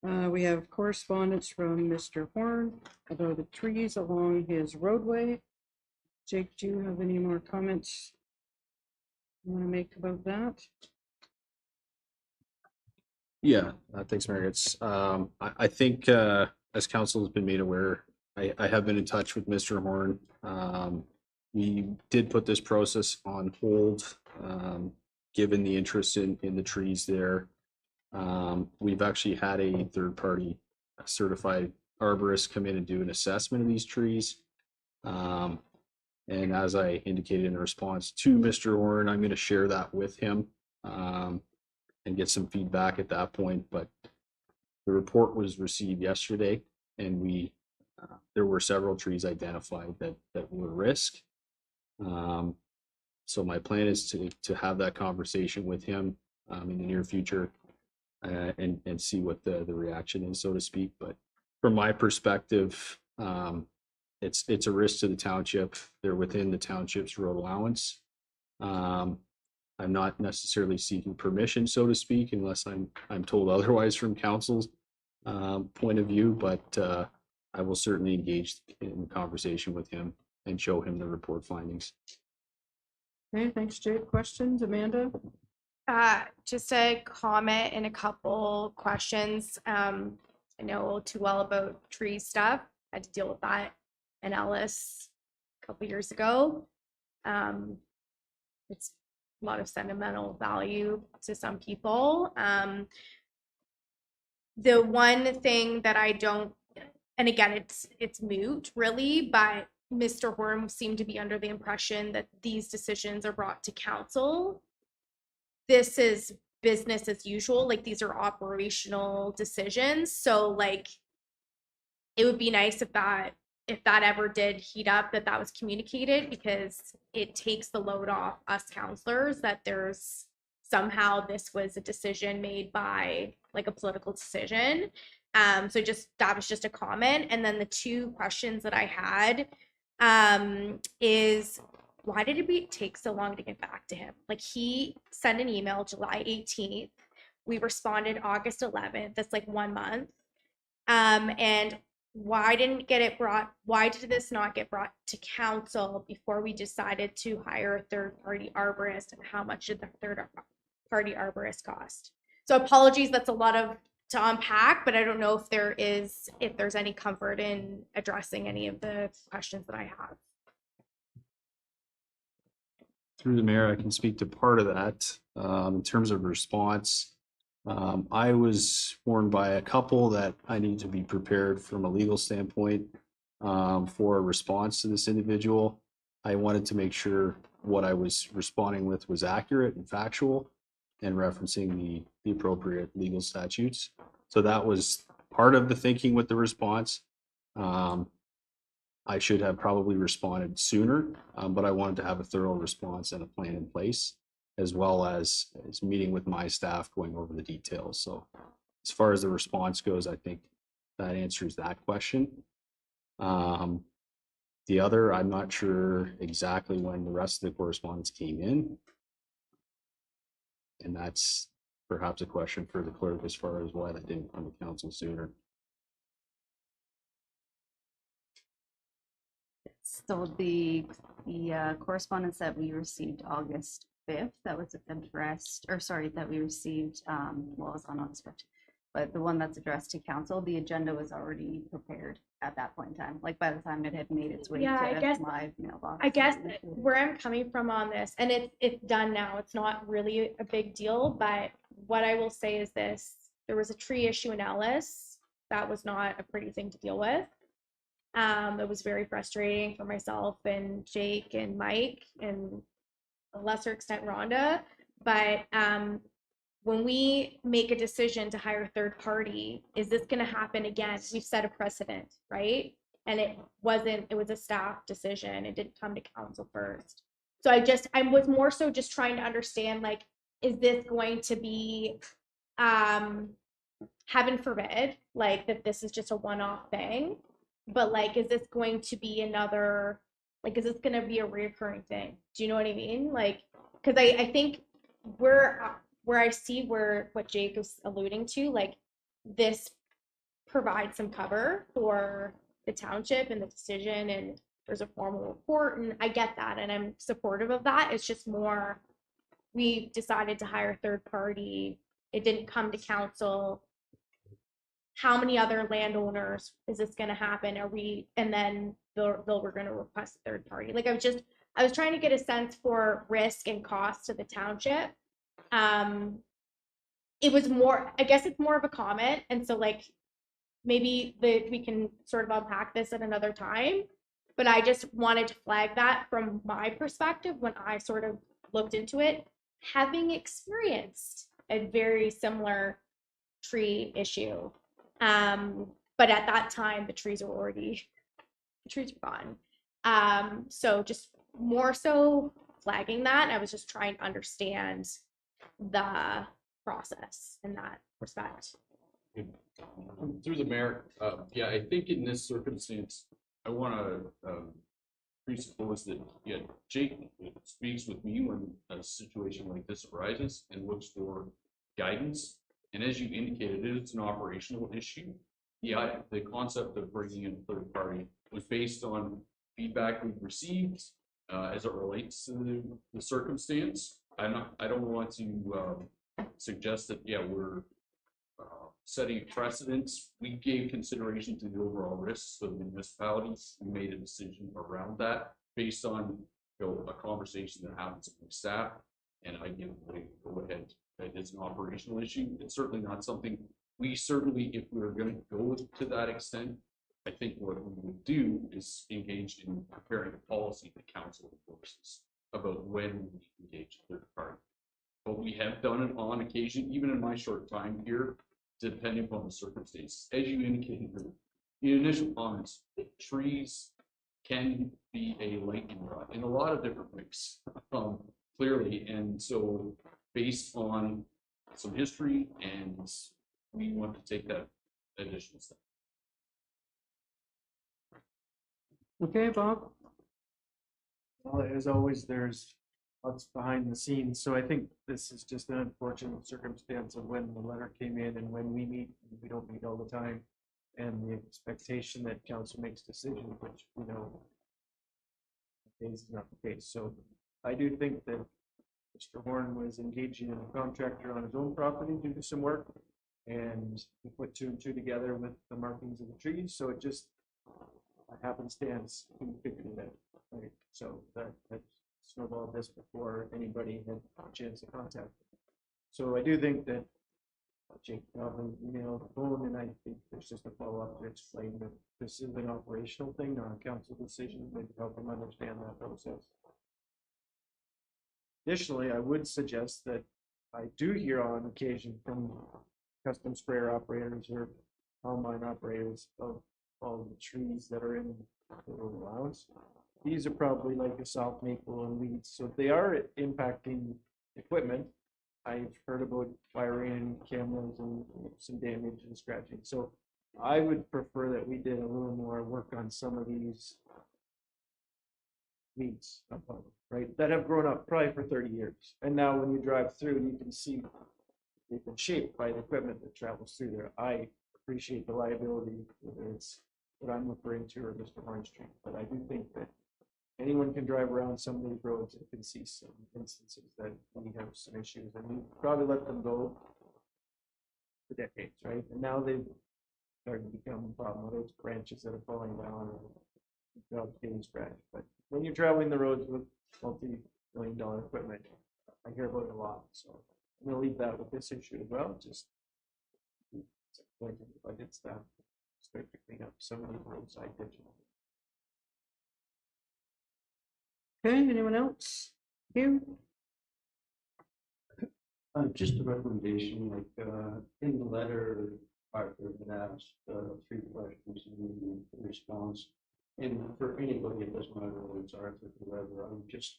We have correspondence from Mr. Horn about the trees along his roadway. Jake, do you have any more comments you want to make about that? Yeah, thanks, Mary. It's, I think, as council has been made aware, I have been in touch with Mr. Horn. We did put this process on hold, given the interest in the trees there. We've actually had a third-party certified arborist come in and do an assessment of these trees. And as I indicated in response to Mr. Horn, I'm going to share that with him and get some feedback at that point. But the report was received yesterday, and there were several trees identified that were risk. So my plan is to have that conversation with him in the near future and see what the reaction is, so to speak. But from my perspective, it's a risk to the township. They're within the township's road allowance. I'm not necessarily seeking permission, so to speak, unless I'm told otherwise from council's point of view. But I will certainly engage in conversation with him and show him the report findings. Okay, thanks, Jake. Questions, Amanda? Just a comment and a couple questions. I know too well about tree stuff. I had to deal with that in Ellis a couple years ago. It's a lot of sentimental value to some people. The one thing that I don't, and again, it's moot really, but Mr. Horn seemed to be under the impression that these decisions are brought to council. This is business as usual. Like, these are operational decisions. So like, it would be nice if that ever did heat up, that was communicated, because it takes the load off us counselors that there's somehow this was a decision made by like a political decision. So that was just a comment. And then the two questions that I had, is why did it take so long to get back to him? Like, he sent an email July 18th. We responded August 11th. That's like 1 month. And why did this not get brought to council before we decided to hire a third-party arborist, and how much did the third-party arborist cost? So apologies, that's a lot to unpack, but I don't know if there's any comfort in addressing any of the questions that I have. Through the mayor, I can speak to part of that. In terms of response, I was warned by a couple that I need to be prepared from a legal standpoint for a response to this individual. I wanted to make sure what I was responding with was accurate and factual and referencing the appropriate legal statutes. So that was part of the thinking with the response. I should have probably responded sooner, but I wanted to have a thorough response and a plan in place, as well as meeting with my staff, going over the details. So as far as the response goes, I think that answers that question. The other, I'm not sure exactly when the rest of the correspondence came in. And that's perhaps a question for the clerk as far as why that didn't come to council sooner. So the correspondence that we received August 5th, that was addressed, or sorry, that we received, well, it's on August 5th, but the one that's addressed to council, the agenda was already prepared at that point in time. Like, by the time it had made its way to my mailbox. I guess where I'm coming from on this, and it's done now, it's not really a big deal, but what I will say is this: there was a tree issue in Ellis that was not a pretty thing to deal with. It was very frustrating for myself and Jake and Mike, and a lesser extent Rhonda. But when we make a decision to hire a third party, is this going to happen again? We've set a precedent, right? And it was a staff decision. It didn't come to council first. So I was more so just trying to understand, like, is this going to be, heaven forbid, like, that this is just a one-off thing? But, like, is this going to be another, like, is this going to be a reoccurring thing? Do you know what I mean? Like, because I think where I see what Jake is alluding to, like, this provides some cover for the township and the decision, and there's a formal report, and I get that, and I'm supportive of that. It's just more, we decided to hire a third party. It didn't come to council. How many other landowners is this going to happen? And then we're going to request a third party. Like, I was trying to get a sense for risk and cost to the township. It was more, I guess it's more of a comment. And so, like, maybe we can sort of unpack this at another time, but I just wanted to flag that from my perspective when I sort of looked into it, having experienced a very similar tree issue. But at that time, the trees were gone. So just more so flagging that. I was just trying to understand the process in that respect. Through the mayor, yeah, I think in this circumstance, I want to presuppose that, yeah, Jake speaks with me when a situation like this arises and looks for guidance. And as you indicated, it's an operational issue. Yeah, the concept of bringing in a third party was based on feedback we've received as it relates to the circumstance. I don't want to suggest that, yeah, we're setting precedents. We gave consideration to the overall risks of the municipalities. We made a decision around that based on, you know, a conversation that happens with staff, and I give the go ahead. It's an operational issue. It's certainly not something we certainly, if we were going to go to that extent, I think what we would do is engage in preparing a policy that council enforces about when we engage a third party. But we have done it on occasion, even in my short time here, depending upon the circumstances. As you indicated in the initial comments, trees can be a lightning rod in a lot of different ways, clearly. And so based on some history, and we want to take that additional step. Okay, Bob? Well, as always, there's lots behind the scenes, so I think this is just an unfortunate circumstance of when the letter came in and when we meet, we don't meet all the time. And the expectation that council makes decisions, which, you know, is not the case, so I do think that Mr. Horn was engaging a contractor on his own property to do some work. And we put two and two together with the markings of the trees, so it just happenstance, we figured it out, right? So that snowballed this before anybody had a chance to contact him. So I do think that Jake probably emailed the phone, and I think there's just a follow-up to explain that this is an operational thing, not a council decision, maybe help them understand that process. Additionally, I would suggest that I do hear on occasion from custom sprayer operators or combine operators of all the trees that are in the allowance. These are probably like a soft maple and weeds, so they are impacting equipment. I've heard about wiring cameras and some damage and scratching, so I would prefer that we did a little more work on some of these weeds, right, that have grown up probably for 30 years. And now when you drive through, you can see they've been shaped by the equipment that travels through there. I appreciate the liability, whether it's what I'm referring to or Mr. Horn Street, but I do think that anyone can drive around some of these roads and can see some instances that we have some issues, and we probably let them go for decades, right? And now they've started to become a problem, whether it's branches that are falling down or jobs getting scratched. But when you're traveling the roads with multi-million-dollar equipment, I hear about it a lot. So I'm gonna leave that with this issue as well. Just budget staff start to clean up some of the roadside ditches. Okay, anyone else? You? Just a recommendation, like, in the letter, Arthur had asked, 3 questions in response. And for anybody, it doesn't matter whether it's Arthur or whoever, I would just,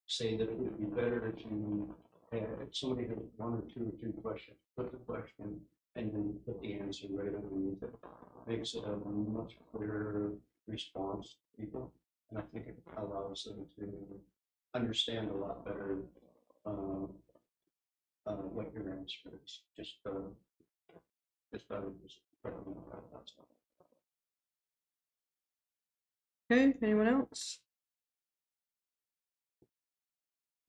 say that it would be better if you had somebody had 1 or 2 or 3 questions, put the question and then put the answer right underneath it. Makes it a much clearer response to people. And I think it allows them to understand a lot better what your answer is. Just I would just recommend that. That's all. Okay, anyone else?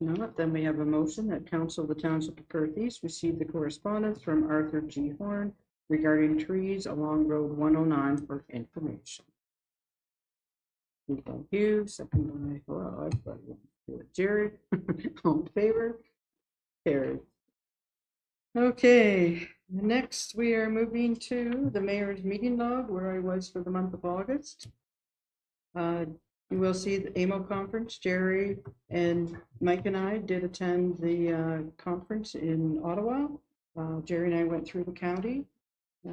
Not, then we have a motion that Council of the Township of Perth East receive the correspondence from Arthur G. Horn regarding trees along Road 109 for information. Thank you. Second by Rod, but Jerry. All in favor? Carried. Okay, next we are moving to the mayor's meeting log where I was for the month of August. You will see the AMO conference. Jerry and Mike and I did attend the conference in Ottawa. Jerry and I went through the county. I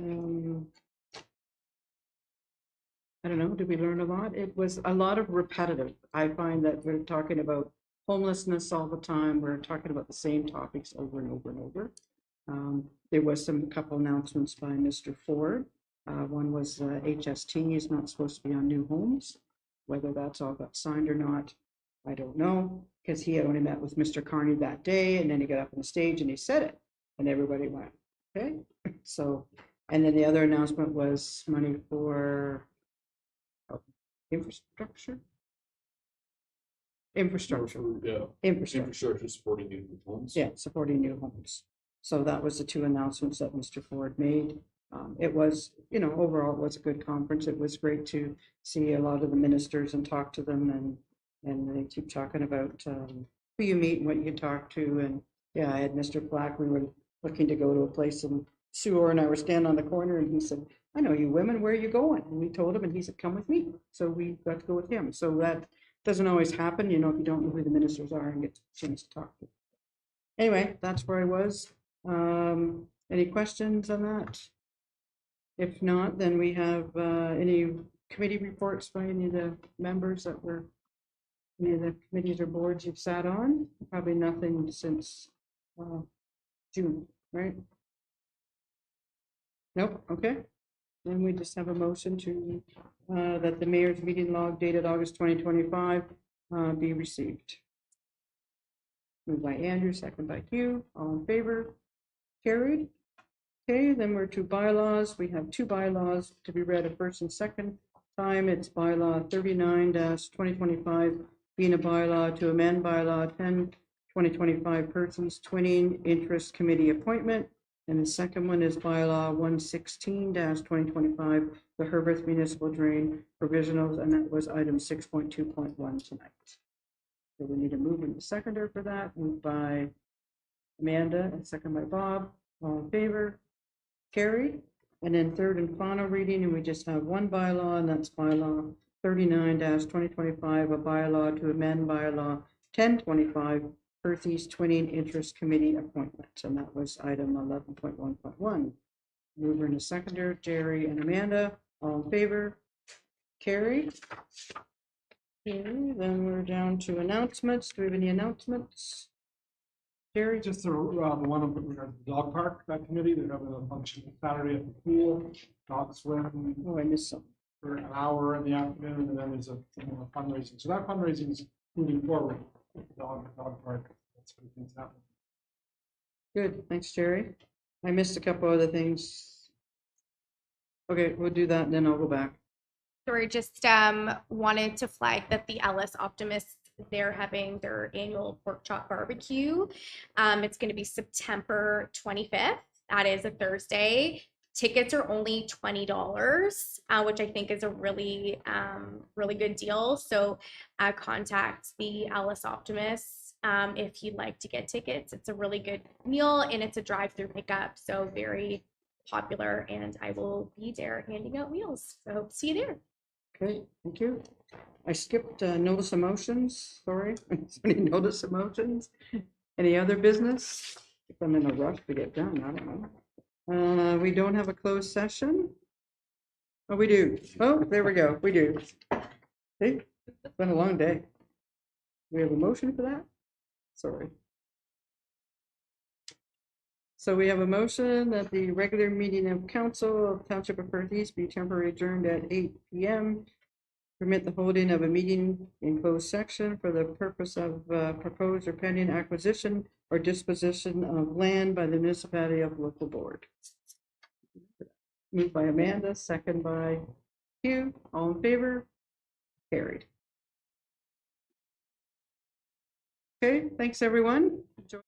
don't know, did we learn a lot? It was a lot of repetitive. I find that we're talking about homelessness all the time. We're talking about the same topics over and over and over. There was some couple announcements by Mr. Ford. One was HST is not supposed to be on new homes. Whether that's all got signed or not, I don't know, because he had only met with Mr. Carney that day, and then he got up on the stage and he said it, and everybody went, okay. So, and then the other announcement was money for infrastructure. Yeah, infrastructure supporting new homes. Yeah, supporting new homes. So that was the 2 announcements that Mr. Ford made. It was, you know, overall it was a good conference. It was great to see a lot of the ministers and talk to them, and they keep talking about who you meet and what you talk to. And yeah, I had Mr. Black. We were looking to go to a place, and Sue and I were standing on the corner, and he said, "I know you women. Where are you going?" And we told him, and he said, "Come with me." So we got to go with him. So that doesn't always happen, you know, if you don't know who the ministers are and get a chance to talk to them. Anyway, that's where I was. Any questions on that? If not, then we have any committee reports by any of the members that were, any of the committees or boards you've sat on. Probably nothing since June, right? Nope. Okay. then we just have a motion to, that the mayor's meeting log dated August 2025 be received. Moved by Andrew, second by Hugh, all in favor, carried. Okay, then we're to bylaws. We have two bylaws to be read a first and second time. It's bylaw 39-2025, being a bylaw to amend bylaw 10-2025 persons twinning interest committee appointment. And the second one is bylaw 116-2025, the Herbert Municipal Drain provisionals, and that was item 6.2.1 tonight. So we need a move in the seconder for that, moved by Amanda and second by Bob. All in favor? Carried. And then third and final reading, and we just have one bylaw, and that's bylaw 39-2025, a bylaw to amend bylaw 1025, Perthes Twinning Interest Committee appointments, and that was item 11.1.1. Mover and a seconder, Jerry and Amanda, all in favor? Carried. Okay, then we're down to announcements. Do we have any announcements? Jerry? Just the one of the dog park, that committee, they're having a function Saturday at the pool, dog swim Oh, I missed some. for an hour in the afternoon, and then there's a fundraising. So that fundraising is moving forward. Dog park, that's what things happening. Good, thanks, Jerry. I missed a couple other things. Okay, we'll do that, and then I'll go back. Sorry, just wanted to flag that the Ellis Optimists, they're having their annual pork chop barbecue. It's going to be September 25th. That is a Thursday. Tickets are only $20, which I think is a really, really good deal. So contact the Ellis Optimists if you'd like to get tickets. It's a really good meal and it's a drive-through pickup. So very popular, and I will be there handing out meals. So hope to see you there. Okay, thank you. I skipped notice of motions, sorry. Any notice of motions? Any other business? If I'm in a rush to get done, I don't know. We don't have a closed session? Oh, we do. Oh, there we go, we do. See, it's been a long day. We have a motion for that? Sorry. So we have a motion that the regular meeting of council of Township of Perth East be temporarily adjourned at 8 p.m. Permit the holding of a meeting in closed section for the purpose of proposed or pending acquisition or disposition of land by the municipality of local board. Moved by Amanda, second by Hugh. All in favor? Carried. Okay, thanks, everyone. Enjoy.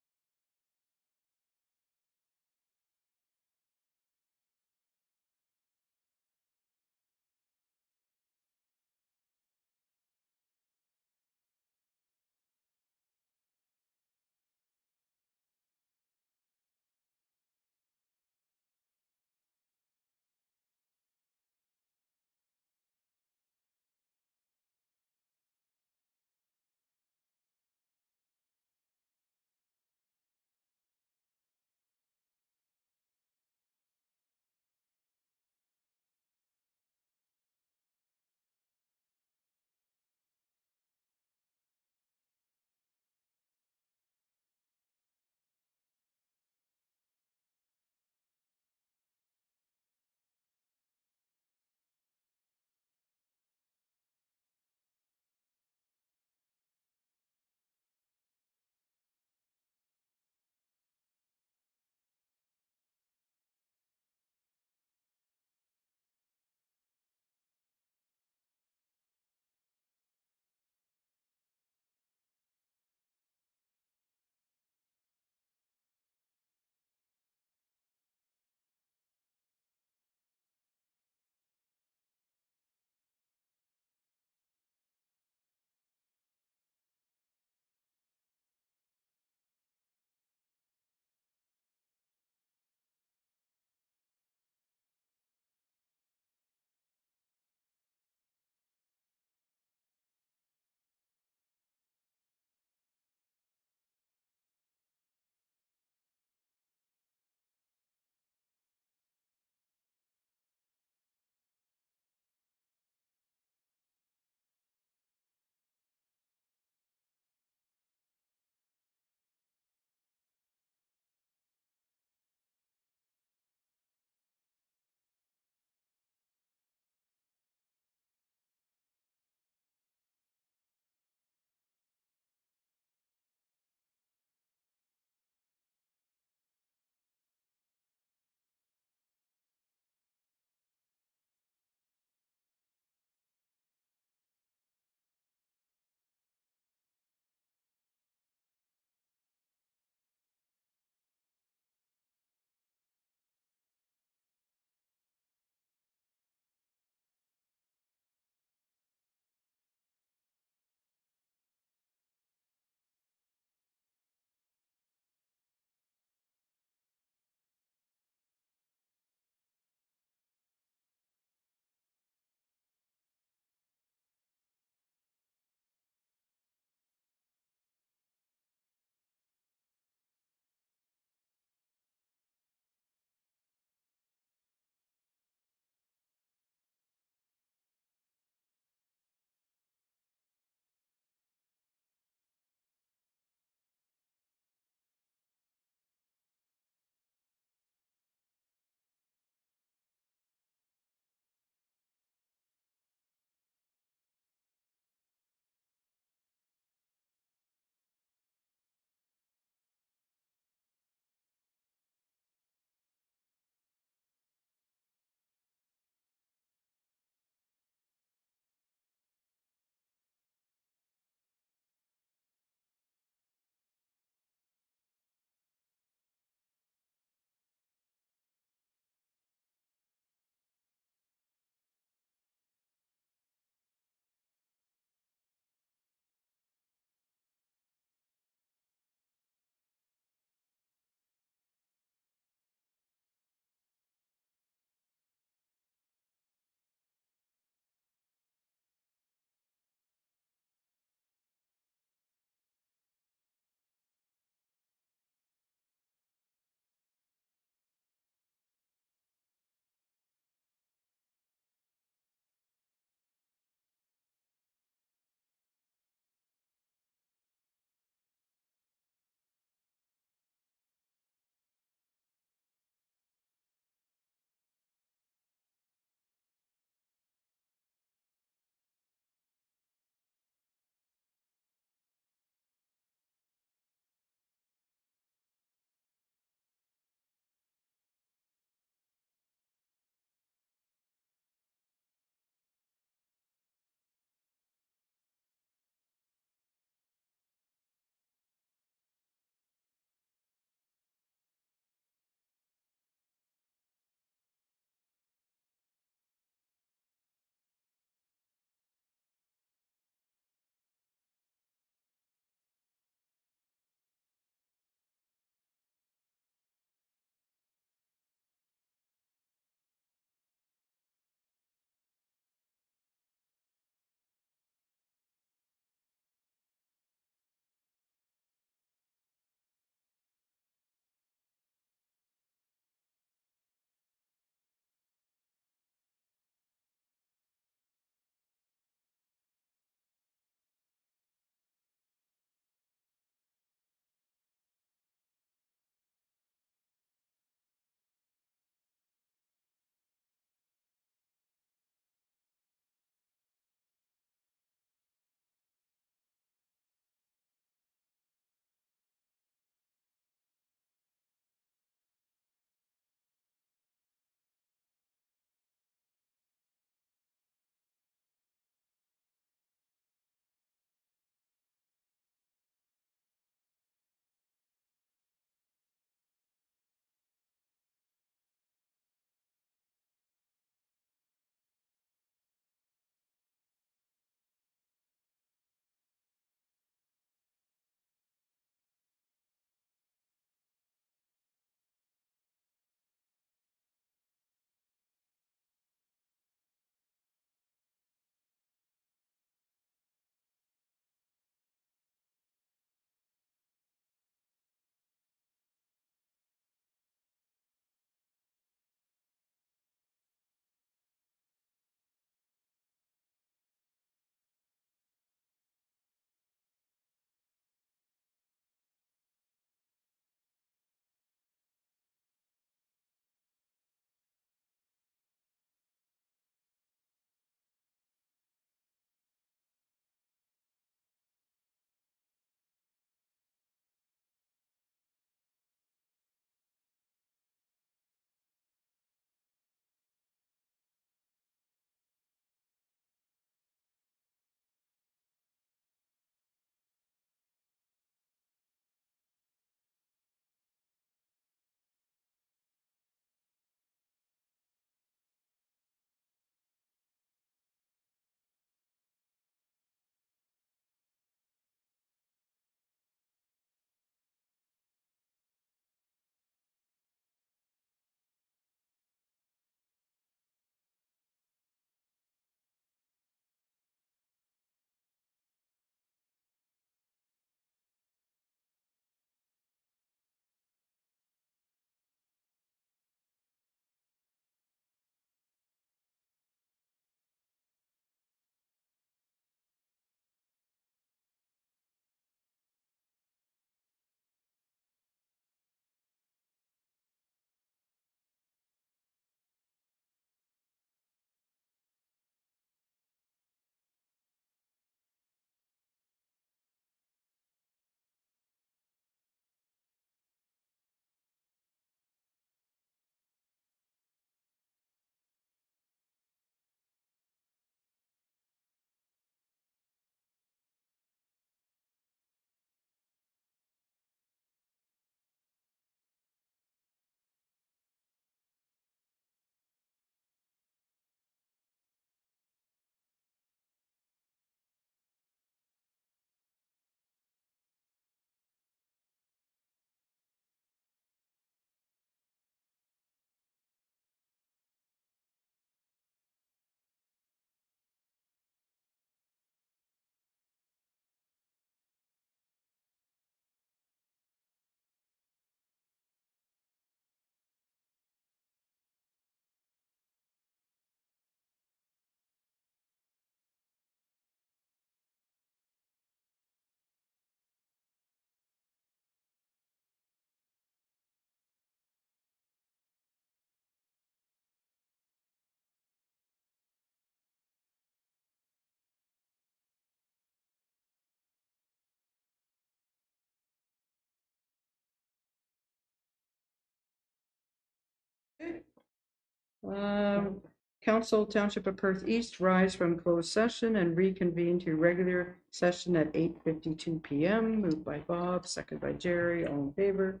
Council Township of Perth East rise from closed session and reconvene to regular session at 8:52 PM. Moved by Bob, second by Jerry, all in favor.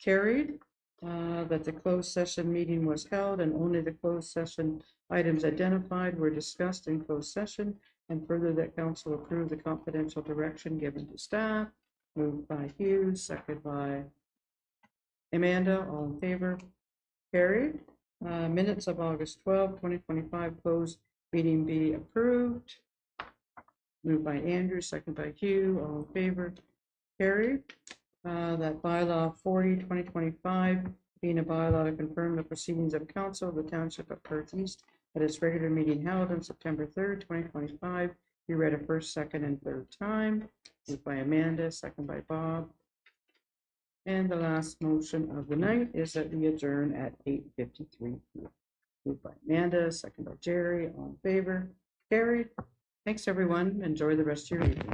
Carried. That the closed session meeting was held and only the closed session items identified were discussed in closed session, and further that council approve the confidential direction given to staff. Moved by Hughes, second by Amanda, all in favor. Carried. Minutes of August 12, 2025 closed meeting be approved. Moved by Andrew, second by Hugh, all in favor. Carried. That bylaw 40, 2025, being a bylaw to confirm the proceedings of council of the Township of Perth East at its regular meeting held on September 3rd, 2025, be read a first, second, and third time. Moved by Amanda, second by Bob. And the last motion of the night is that we adjourn at 8:53 PM. Moved by Amanda, second by Jerry, all in favor. Carried. Thanks, everyone. Enjoy the rest of your evening.